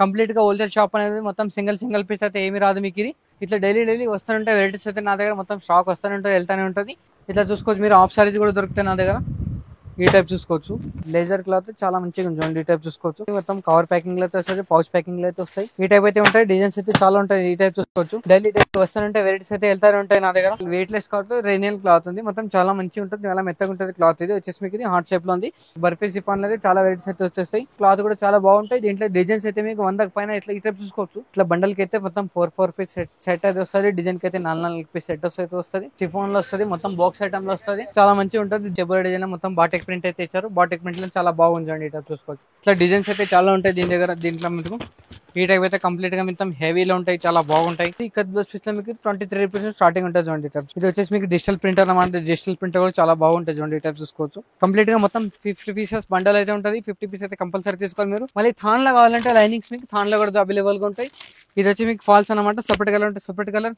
Complete గా wholesale shop అనేది మొత్తం సింగిల్ పీస్ అయితే ఏమి రాదు మీకు ఇది. ఇట్లా డైలీ వస్తుంటే వెరైటీస్ అయితే నా దగ్గర మొత్తం స్టాక్ వస్తూనే ఉంటుంది, వెళ్తానే ఉంటుంది. ఇట్లా చూసుకోవచ్చు మీరు, హాఫ్ సారీస్ కూడా దొరుకుతాయి నా దగ్గర. ఈ టైప్ చూసుకోవచ్చు, లేజర్ క్లాత్ చాలా మంచిగా ఉంటుంది. ఈ టైప్ చూసుకోవచ్చు, మొత్తం కవర్ ప్యాకింగ్ లో అయితే వస్తుంది, పౌచ్ ప్యాకింగ్ లో అయితే వస్తాయి. ఈ టైప్ అయితే ఉంటాయి, డిజైన్స్ అయితే చాలా ఉంటాయి. ఈ టైప్ చూసుకోవచ్చు, డైలీ వస్తుంటే వెరైటీస్ అయితే వెళ్తానే ఉంటాయి నా దగ్గర. వెయిట్ లెస్ క్లాత్, రేనియల్ క్లాత్ ఉంది, మొత్తం చాలా మంచిగా ఉంటుంది, చాలా మెత్తగా ఉంటుంది క్లాత్. ఇది వచ్చేసి మీకు హార్ట్ షేప్ లో ఉంది. బర్ఫీ సిఫాన్ లో చాలా వెరైటీస్ అయితే వచ్చేస్తాయి. క్లాత్ కూడా చాలా బాగుంటాయి. దీంట్లో డిజైన్స్ అయితే మీకు 100 పైన ఇట్లా ఈ టైప్ చూసుకోవచ్చు. ఇట్లా బండల్ కి అయితే మొత్తం 4 పీస్ సెట్ అయితే వస్తుంది. డిజైన్ కి అయితే 4 పీస్ సెట్ అయితే వస్తుంది. సిఫాన్ లో వస్తుంది, మొత్తం బాక్స్ ఐటమ్ లో వస్తుంది. చాలా మంచిగా ఉంటుంది. జబర్ డిజైన్ మొత్తం బాటిక్ ప్రింట్ అయితే ఇచ్చారు. బాటిక్ ప్రింట్ లో చాలా బాగుంది. ఇట్లా చూసుకోవచ్చు, ఇట్లా డిజైన్స్ అయితే చాలా ఉంటాయి దీని దగ్గర. దీంట్లో మీకు ఈ టైప్ అయితే కంప్లీట్ గా మొత్తం హెవీలో ఉంటాయి, చాలా బాగుంటాయి. ఇక్కడ బ్లౌజ్ పీస్ లో మీకు 23 రూపీస్ స్టార్టింగ్ ఉంటుంది చూడండి. టైప్స్ ఇది వచ్చేసి మీకు డిజిటల్ ప్రింటర్ అన్నమాట. డిజిటల్ ప్రింటర్ కూడా చాలా బాగుంటుంది చూడండి. టైప్ చూసుకోవచ్చు, కంప్లీట్ గా మొత్తం 50 పీసెస్ బండల్ అయితే ఉంటుంది. 50 పీస్ అయితే కంపల్సరీ తీసుకోవాలి మీరు. మళ్ళీ థాన్ లో కావాలంటే లైనింగ్స్ మీకు థాన్ లో కూడా అవైలబుల్ గా ఉంటాయి. ఇది వచ్చి మీకు ఫాల్స్ అనమాట. సపరేట్ కలర్ ఉంటే సపరేట్ కలర్,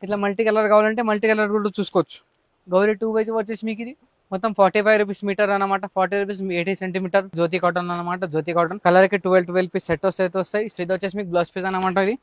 ఇట్లా మల్టీ కలర్ కావాలంటే మల్టీ కలర్ కూడా చూసుకోవచ్చు. గౌరీ 2 బై 2 వచ్చేసి మీకు ఇది మొత్తం 45 రూపీస్ మీటర్ అనమాట. 40 రూపీస్ 80 సెంటీమీటర్ జ్యోతి కాటన్ అనమాట. జ్యోతి కాటన్ కలర్ కి 12 పీస్ సెట్ అయితే వస్తాయి. ఇది వచ్చేసి మీకు బ్లౌజ్ పీస్ అనమాట. ఇది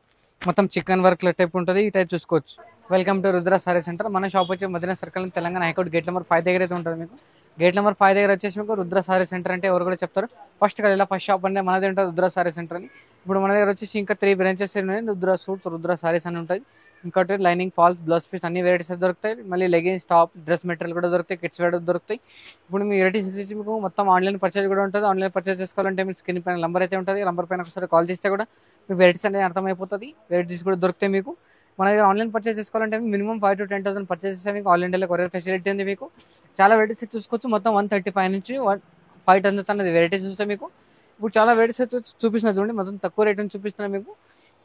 మొత్తం చికెన్ వర్క్ టైప్ ఉంటుంది. ఈ టైప్ చూసుకోవచ్చు. Welcome to Rudra sari center. మన షాప్ వచ్చి Madina circle, Telangana high court gate number 5 దగ్గర అయితే ఉంటుంది మీకు. గేట్ నెంబర్ 5 దగ్గర వచ్చేసి మీకు రుద్ర సారీ సెంటర్ అంటే ఎవరు కూడా చెప్తారు. ఫస్ట్ ఇలా ఫస్ట్ షాప్ అంటే మనది ఉంటుంది, రుద్ర సారీ సెంటర్ అని. ఇప్పుడు మన దగ్గర వచ్చేసి ఇంకా 3 బ్రాంచెస్ ఉన్నాయి. రుద్ర సూట్స్, రుద్ర సారీస్ అని ఉంటాయి. ఇంకోటి లైనింగ్, ఫాల్స్, బ్లౌజ్ పీస్ అన్ని వెరైటీస్ దొరుకుతాయి. మళ్ళీ లెగిన్స్, టాప్, డ్రెస్ మెటీరియల్ కూడా దొరుకుతాయి. కిడ్స్ వేర్ దొరుకుతాయి. ఇప్పుడు మీ వెరైటీస్ వచ్చేసి మీకు మొత్తం ఆన్లైన్ పర్చేజ్ కూడా ఉంటుంది. ఆన్లైన్ పర్చేజ్ చేసుకోవాలంటే మీ స్క్రీన్ పైన నంబర్ అయితే ఉంటుంది. నంబర్ పైన ఒకసారి కాల్ చేస్తే కూడా మీ వెరైటీస్ అనేది అర్థమైపోతుంది. వెరైటీస్ కూడా దొరుకుతాయి మీకు. మన దగ్గర ఆన్లైన్ పర్చేజ్ చేసుకోవాలంటే మినిమం 5 to 10,000 పర్చేజ్ చేస్తే మీకు ఆల్ ఇండియాలో కొరియర్ ఫెసిలిటీ ఉంది మీకు. చాలా వెరైటీస్ చూసుకోవచ్చు. మొత్తం 135 నుంచి 500 అనేది వెరైటీస్ వస్తాయి మీకు. ఇప్పుడు చాలా వెరైటీస్ అయితే చూపిస్తున్నా చూడండి. మొత్తం తక్కువ రేట్ చూపిస్తున్నా మీకు.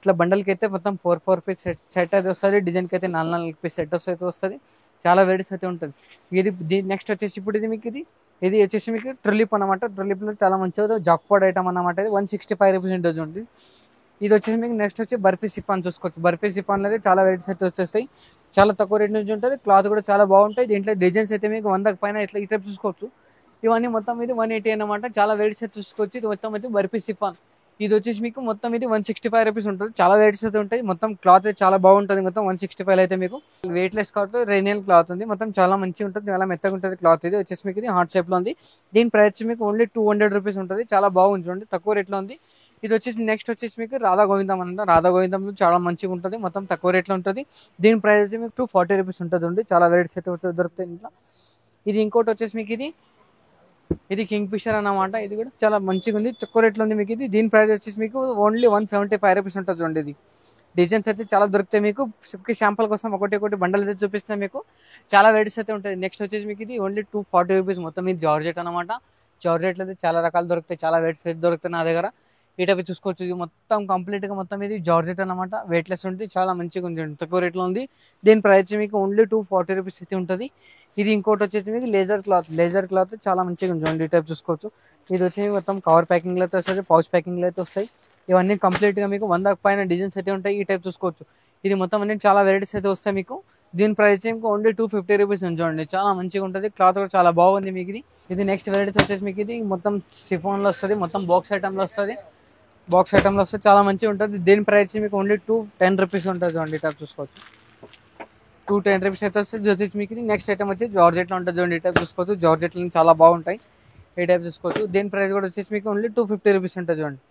ఇట్లా బండల్కి అయితే మొత్తం 4 పీస్ సెట్ అయితే వస్తుంది. డిజైన్కి అయితే 4 పీస్ సెట్ అయితే వస్తుంది. చాలా వెరైటీస్ అయితే ఉంటుంది. ఇది నెక్స్ట్ వచ్చేసి ఇప్పుడు ఇది మీకు ఇది వచ్చేసి మీకు ట్రిలిప్ అనమాట. ట్రిలిప్ లో చాలా మంచిగా జాక్పాడ్ ఐటమ్ అనమాట. ఇది 165 రూపీస్ ఉంటుంది చూడండి. ఇది వచ్చేసి మీకు నెక్స్ట్ వచ్చి బర్ఫీ సిఫాన్ చూసుకోవచ్చు. బర్ఫీ సిఫాన్ అనేది చాలా వెరైటీస్ అయితే వచ్చేస్తాయి. చాలా తక్కువ రేట్ నుంచి ఉంటుంది. క్లాత్ కూడా చాలా బాగుంటాయి. దీంట్లో డిజైన్స్ అయితే మీకు 100 పైన ఇట్లా ఈ టైప్ చూసుకోవచ్చు. ఇవన్నీ మొత్తం ఇది 180 అనమాట. చాలా వెరైటీస్ అయితే చూసుకోవచ్చు. ఇది మొత్తం అయితే బర్ఫీ సిఫాన్. ఇది వచ్చేసి మీకు మొత్తం ఇది 165 రూపీస్ ఉంటుంది. చాలా వెరైటీస్ అయితే ఉంటాయి. మొత్తం క్లాత్ అయితే చాలా బాగుంటుంది. మొత్తం 165 అయితే మీకు వెయిట్ లెస్ క్లాత్, రేనియల్ క్లాత్ ఉంది. మొత్తం చాలా మంచిగా ఉంటుంది, చాలా మెత్తగా ఉంటుంది క్లాత్. ఇది వచ్చేసి మీకు ఇది హార్ట్ షేప్ లో ఉంది. దీని ప్రైస్ మీకు ఓన్లీ 200 రూపీస్ ఉంటుంది. చాలా బాగుంది చూడండి, తక్కువ రేట్ లో ఉంది. ఇది వచ్చేసి నెక్స్ట్ వచ్చేసి మీకు రాధా గోవిందం అంట. రాధా గోవిందంలో చాలా మంచిగా ఉంటుంది, మొత్తం తక్కువ రేట్లో ఉంటుంది. దీని ప్రైస్ వచ్చి మీకు 240 రూపీస్ ఉంటుంది. చాలా వెరైటీస్ అయితే దొరుకుతాయి ఇంట్లో. ఇది ఇంకోటి వచ్చేసి మీకు ఇది కింగ్ ఫిషర్ అన్నమాట. ఇది కూడా చాలా మంచిగా ఉంది, తక్కువ రేట్లో ఉంది మీకు. ఇది దీని ప్రైస్ వచ్చేసి మీకు ఓన్లీ 175 రూపీస్ ఉంటుంది చూడండి. ఇది డిజైన్స్ అయితే చాలా దొరుకుతాయి మీకు. షాంపుల్ కోసం ఒకటి బండల్ అయితే చూపిస్తాయి మీకు. చాలా వెరైటీస్ అయితే ఉంటాయి. నెక్స్ట్ వచ్చేసి మీకు ఇది ఓన్లీ 240 రూపీస్. మొత్తం ఇది జార్జెట్ అనమాట. జార్జెట్లో అయితే చాలా రకాలు దొరుకుతాయి, చాలా వెరైటీస్ అయితే దొరుకుతాయి నా దగ్గర. ఈ టైప్ చూసుకోవచ్చు. ఇది మొత్తం కంప్లీట్ గా మొత్తం ఇది జార్జెట్ అనమాట. వెయిట్ లెస్ ఉంటుంది, చాలా మంచిగా ఉంది, తక్కువ రేట్లో ఉంది. దీని ప్రైస్ మీకు ఓన్లీ 240 రూపీస్ అయితే ఉంటుంది. ఇది ఇంకోటి వచ్చేసి మీకు లేజర్ క్లాత్ చాలా మంచిగా ఉంది. ఈ టైప్ చూసుకోవచ్చు. ఇది వచ్చి మొత్తం కవర్ ప్యాకింగ్ లో అయితే వస్తుంది, పౌచ్ ప్యాకింగ్ లో అయితే వస్తాయి. ఇవన్నీ కంప్లీట్ గా మీకు 100 పైన డిజైన్స్ అయితే ఉంటాయి. ఈ టైప్ చూసుకోవచ్చు. ఇది మొత్తం అన్ని చాలా వెరైటీస్ అయితే వస్తాయి మీకు. దీని ప్రైస్ మీకు ఓన్లీ 250 రూపీస్ చూడండి. చాలా మంచిగా ఉంటుంది, క్లాత్ కూడా చాలా బాగుంది మీకు. ఇది నెక్స్ట్ వెరైటీస్ వచ్చేసి మీకు ఇది మొత్తం సిఫాన్ లో వస్తుంది, మొత్తం బాక్స్ ఐటమ్ లో వస్తుంది. చాలా మంచిగా ఉంటుంది. దీని ప్రైస్ మీకు ఓన్లీ 210 రూపీస్ ఉంటుంది చూడండి. టైప్ చూసుకోవచ్చు. 210 రూపీస్ అయితే వస్తుంది మీకు. నెక్స్ట్ ఐటమ్ వచ్చి జార్జెట్ లో ఉంటుంది చూడండి. ఈ టైప్ చూసుకోవచ్చు. జార్జెట్ లో చాలా బాగుంటాయి. ఈ టైప్ చూసుకోవచ్చు. దీని ప్రైస్ కూడా వచ్చేసి మీకు ఓన్లీ 250 రూపీస్ ఉంటుంది చూడండి.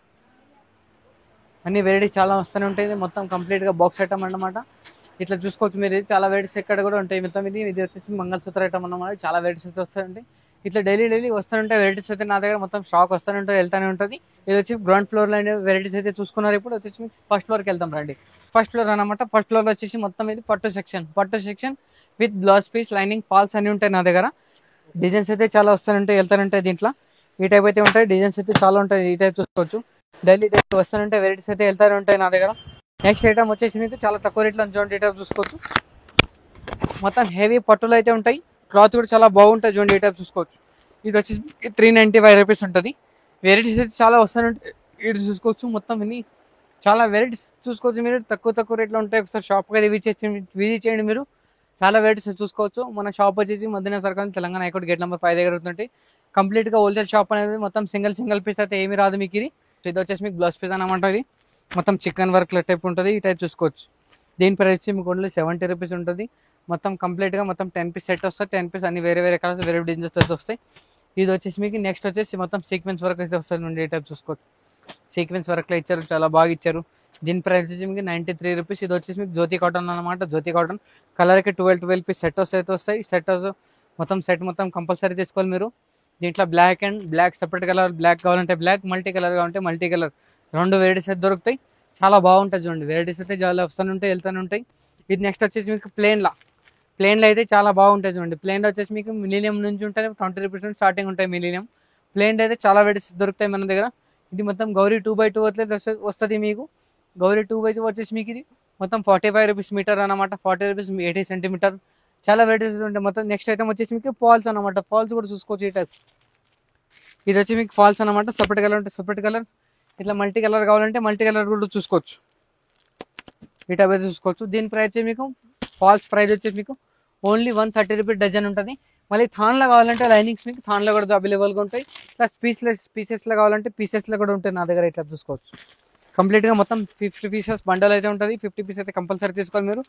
అన్ని వెరైటీస్ చాలా వస్తూనే ఉంటాయి. మొత్తం కంప్లీట్ గా బాక్స్ ఐటమ్ అన్నమాట. ఇట్లా చూసుకోవచ్చు మీరు. చాలా వెరైటీస్ ఎక్కడ కూడా ఉంటాయి మొత్తం. ఇది వచ్చేసి మంగళసూత్ర ఐటమ్ అన్నమాట. చాలా వెరైటీస్ అయితే వస్తాయండి. ఇట్లా డైలీ వస్తుంటే వెరైటీస్ అయితే నా దగ్గర మొత్తం స్టాక్ వస్తూనే ఉంటుంది, వెళ్తానే ఉంటుంది. ఇది వచ్చి గ్రౌండ్ ఫ్లోర్ లో వెరైటీస్ అయితే చూసుకున్నారు. ఇప్పుడు వచ్చేసి మీకు ఫస్ట్ ఫ్లోర్ కి వెళ్తాం రండి. ఫస్ట్ ఫ్లోర్ అనమాట. ఫస్ట్ ఫ్లోర్ లో వచ్చేసి మొత్తం ఇది పట్టు section with blouse piece, lining, falls అన్ని ఉంటాయి నా దగ్గర. డిజైన్స్ అయితే చాలా వస్తానంటాయి, వెళ్తానంటాయి. దీంట్లో ఈ టైప్ అయితే ఉంటాయి. డిజైన్స్ అయితే చాలా ఉంటాయి. ఈ టైప్ చూసుకోవచ్చు. డైలీ వస్తానంటే వెరైటీస్ అయితే వెళ్తానే ఉంటాయి నా దగ్గర. నెక్స్ట్ ఐటమ్ వచ్చేసి మీకు చాలా తక్కువ రేట్లో చూడండి. ఈ టైప్ చూసుకోవచ్చు. మొత్తం హెవీ పట్టులు అయితే ఉంటాయి. క్లాత్ కూడా చాలా బాగుంటుంది చూడండి. ఈ టైప్ చూసుకోవచ్చు. ఇది వచ్చేసి 395 రూపీస్ ఉంటుంది. వెరైటీస్ అయితే చాలా వస్తానంటే ఇటు చూసుకోవచ్చు. మొత్తం ఇన్ని చాలా వెరైటీస్ చూసుకోవచ్చు మీరు. తక్కువ రేట్లో ఉంటాయి. ఒకసారి షాప్కి విజిట్ చేయండి మీరు. చాలా వెరైటీస్ చూసుకోవచ్చు. మన షాప్ వచ్చేసి Madina circle, Telangana high court gate number 5 దగ్గర ఉంటుంది. కంప్లీట్ గా హోల్సేల్ షాప్ అనేది మొత్తం సింగిల్ పీస్ అయితే ఏమి రాదు మీకు. ఇది ఇది వచ్చేసి మీకు బ్లౌజ్ పీస్ అనమాట. ఇది మొత్తం చికెన్ వర్క్ టైప్ ఉంటుంది. ఈ టైప్ చూసుకోవచ్చు. దీని ప్రైస్ వచ్చి మీకు ఓన్లీ 70 రూపీస్ ఉంటుంది. మొత్తం కంప్లీట్గా మొత్తం 10 పీస్ సెట్ వస్తుంది. 10 పీస్ అన్ని వేరే వేరే కలర్స్ వేరే డిజైన్స్ వస్తాయి. ఇది వచ్చేసి మీకు నెక్స్ట్ వచ్చేసి మొత్తం సీక్వెన్స్ వర్క్ అయితే వస్తుంది. ఈ టైప్ చూసుకోవచ్చు. సీక్వెన్స్ వర్క్లో ఇచ్చారు, చాలా బాగా ఇచ్చారు. దీని ప్రైస్ వచ్చేసి మీకు 93 రూపీస్. ఇది వచ్చేసి మీకు జ్యోతి కాటన్ అనమాట. జ్యోతి కాటన్ కలర్కి 12 పీస్ సెట్ వస్తాయి. సెట్ మొత్తం సెట్ మొత్తం కంపల్సరీ తీసుకోవాలి మీరు. దీంట్లో black and black separate colour, black కావాలంటే బ్లాక్, మల్టీ కలర్ కావాలంటే మల్టీ కలర్, 2 వెరైటీస్ అయితే దొరుకుతాయి. చాలా బాగుంటుంది చూడండి. వెరైటీస్ అయితే చాలా వస్తూనే ఉంటాయి, వెళ్తూనే ఉంటాయి. ఇది నెక్స్ట్ వచ్చేసి మీకు ప్లేన్లో అయితే చాలా బాగుంటుంది చూడండి. ప్లేన్లో వచ్చేసి మీకు మిలీనియం నుంచి ఉంటాయి, 20 రూపీస్ నుంచి స్టార్టింగ్ ఉంటాయి మిలీనియం. ప్లేన్ అయితే చాలా వెరైటీస్ దొరుకుతాయి మన దగ్గర. ఇది మొత్తం గౌరీ 2x2 వస్తుంది మీకు. గౌరీ 2x2 వచ్చేసి మీకు ఇది మొత్తం 45 రూపీస్ మీటర్ అనమాట. 40 రూపీస్ 80 సెంటీమీటర్. చాలా వెరైటీస్ ఉంటాయి మొత్తం. నెక్స్ట్ ఐటమ్ వచ్చేసి మీకు ఫాల్స్ అనమాట. ఫాల్స్ కూడా చూసుకోవచ్చు. ఈ టైప్ ఇది వచ్చి మీకు ఫాల్స్ అనమాట. సపరేట్ కలర్ అంటే సపరేట్ కలర్, ఇట్లా మల్టీ కలర్ కావాలంటే మల్టీ కలర్ కూడా చూసుకోవచ్చు. ఈ టైప్ అయితే చూసుకోవచ్చు. దీని ప్రైస్ వచ్చి మీకు ఫాల్స్ ప్రైస్ వచ్చేసి మీకు ఓన్లీ 130 రూపీస్ డజన్ ఉంటుంది. మళ్ళీ థాన్లో కావాలంటే లైనింగ్స్ మీకు థాన్లో కూడా అవైలబుల్గా ఉంటాయి. ప్లస్ పీసెస్లో కావాలంటే పీసెస్లో కూడా ఉంటాయి నా దగ్గర. ఇట్లా చూసుకోవచ్చు. కంప్లీట్గా మొత్తం 50 పీసెస్ బండల్ అయితే ఉంటుంది. 50 పీస్ అయితే కంపల్సరీ తీసుకోవాలి మీరు.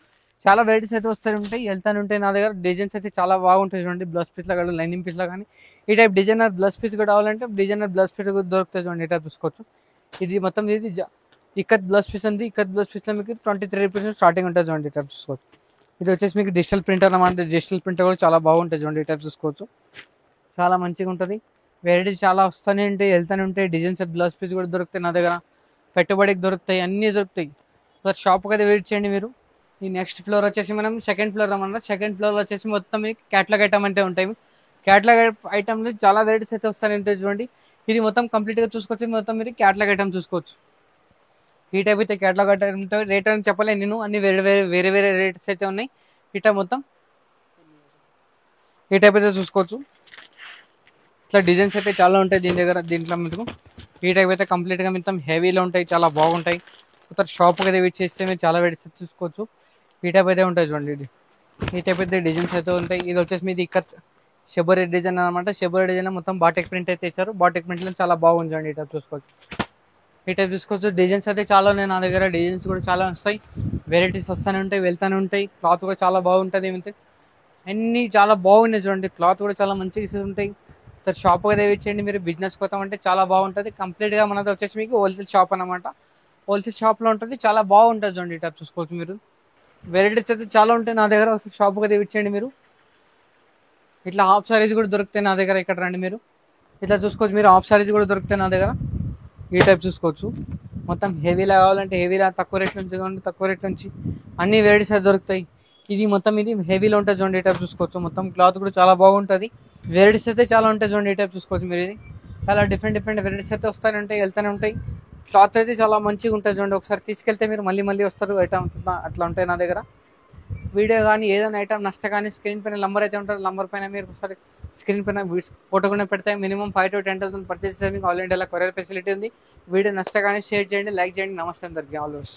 చాలా వెరైటీస్ అయితే వస్తూ ఉంటాయి, వెళ్తూనే ఉంటాయి నా దగ్గర. డిజైన్స్ అయితే చాలా బాగుంటాయి చూడండి. బ్లౌజ్ పీస్లో కానీ లైనింగ్ పీస్లో కానీ ఈ టైప్ డిజైనర్ బ్లౌజ్ పీస్ కూడా కావాలంటే డిజైనర్ బ్లౌజ్ పీస్ కూడా దొరుకుతాయి చూడండి. ఈ టైప్ చూసుకోవచ్చు. ఇది మొత్తం ఇది ఇక్కత్ బ్లౌజ్ పీస్ ఉంది. ఇక్కత్ బ్లౌజ్ పీస్లో మీకు 23 రూపీస్ స్టార్టింగ్ ఉంటుంది చూడండి. ఈ టైప్ చూసుకోవచ్చు. ఇది వచ్చేసి మీకు డిజిటల్ ప్రింటర్ అన్నమాట. డిజిటల్ ప్రింటర్ కూడా చాలా బాగుంటుంది చూడండి. ఈ టైప్ చూసుకోవచ్చు. చాలా మంచిగా ఉంటుంది. వెరైటీస్ చాలా వస్తూనే ఉంటాయి, వెళ్తూనే ఉంటాయి. డిజైన్స్ బ్లౌజ్ పీస్ కూడా దొరుకుతాయి నా దగ్గర. పెట్టుబడికి దొరుకుతాయి, అన్నీ దొరుకుతాయి. సార్ షాప్కి అయితే వెయిట్ చేయండి మీరు. ఈ నెక్స్ట్ ఫ్లోర్ వచ్చేసి మనం సెకండ్ ఫ్లోర్ అన్నమాట. సెకండ్ ఫ్లోర్ వచ్చేసి మొత్తం మీకు క్యాటలాగ్ ఐటమ్ అంటే ఉంటాయి. క్యాటలాగ్ ఐటమ్లో చాలా వెరైటీస్ అయితే వస్తాయి ఉంటాయి చూడండి. ఇది మొత్తం కంప్లీట్గా చూసుకోవచ్చు. మొత్తం మీరు క్యాటలాగ్ ఐటమ్ చూసుకోవచ్చు. ఈ టైప్ అయితే క్యాటలాగ్ ఐటమ్ రేట్ అని చెప్పలేను నేను, అన్ని వేరే వేరే రేట్స్ అయితే ఉన్నాయి. ఈ టైప్ మొత్తం ఈ టైప్ అయితే చూసుకోవచ్చు. ఇట్లా డిజైన్స్ అయితే చాలా ఉంటాయి దీని దగ్గర. దీంట్లో మీకు ఈ టైప్ అయితే కంప్లీట్గా మొత్తం హెవీలో ఉంటాయి, చాలా బాగుంటాయి. ఒకసారి షాప్కి అయితే వెయిట్ చేస్తే మీరు చాలా వెరైటీస్ చూసుకోవచ్చు. ఈ టైప్ అయితే ఉంటాయి చూడండి. ఇది ఈ టైప్ అయితే డిజైన్స్ అయితే ఉంటాయి. ఇది వచ్చేసి మీది ఇక్కడ షెబోరే డిజైన్ అనమాట. షెబోరే డిజైన్ మొత్తం బాటిక్ ప్రింట్ అయితే ఇచ్చారు. బాటిక్ ప్రింట్లో చాలా బాగుంది చూడండి. ఈ టైప్ చూసుకోవచ్చు. ఈ టైప్ చూసుకోవచ్చు. డిజైన్స్ అయితే చాలా ఉన్నాయి నా దగ్గర. డిజైన్స్ కూడా చాలా వస్తాయి, వెరైటీస్ వస్తూనే ఉంటాయి, వెళ్తూనే ఉంటాయి. క్లాత్ కూడా చాలా బాగుంటుంది. ఏమైతే అన్నీ చాలా బాగున్నాయి చూడండి. క్లాత్ కూడా చాలా మంచిగా ఉంటాయి. సార్ షాప్ అయితే చేయండి మీరు. బిజినెస్ కోసం అంటే చాలా బాగుంటుంది. కంప్లీట్గా మనది వచ్చేసి మీకు హోల్సేల్ షాప్ అనమాట. హోల్సేల్ షాప్లో ఉంటుంది, చాలా బాగుంటుంది చూడండి. ఈ టైప్ చూసుకోవచ్చు మీరు. వెరైటీస్ అయితే చాలా ఉంటాయి నా దగ్గర. అసలు షాప్కి అయితే చేయండి మీరు. ఇట్లా హాఫ్ సారీస్ కూడా దొరుకుతాయి నా దగ్గర. ఇక్కడ రండి మీరు. ఇట్లా చూసుకోవచ్చు మీరు. హాఫ్ సారీస్ కూడా దొరుకుతాయి నా దగ్గర. ఈ టైప్ చూసుకోవచ్చు. మొత్తం హెవీలా కావాలంటే హెవీలా, తక్కువ రేట్ నుంచి కావాలంటే తక్కువ రేట్ నుంచి అన్ని వెరైటీస్ అయితే దొరుకుతాయి. ఇది మొత్తం ఇది హెవీలో ఉంటుంది చూడండి. ఈ టైప్ చూసుకోవచ్చు. మొత్తం క్లాత్ కూడా చాలా బాగుంటుంది. వెరైటీస్ అయితే చాలా ఉంటాయి చూడండి. ఈ టైప్ చూసుకోవచ్చు మీరు. ఇది చాలా డిఫరెంట్ వెరైటీస్ అయితే వస్తూనే ఉంటాయి, వెళ్తూనే ఉంటాయి. క్లాత్ అయితే చాలా మంచిగా ఉంటుంది చూడండి. ఒకసారి తీసుకెళ్తే మీరు మళ్ళీ వస్తారు. ఐటమ్ అట్లా ఉంటాయి నా దగ్గర. వీడియో కానీ ఏదైనా ఐటమ్ నష్ట కానీ స్క్రీన్ పైన నెంబర్ అయితే ఉంటుంది. నెంబర్ పైన మీరు ఒకసారి స్క్రీన్ పైన ఫోటో కూడా పెడతాయి. మినిమం 5 to 10,000 పర్చేస్ చేస్తే మీకు ఆల్ ఇండియాలో కొరియర్ ఫెసిలిటీ ఉంది. వీడియో నష్ట కానీ షేర్ చేయండి, లైక్ చేయండి. నమస్తే అందరికీ. ఆల్వేస్.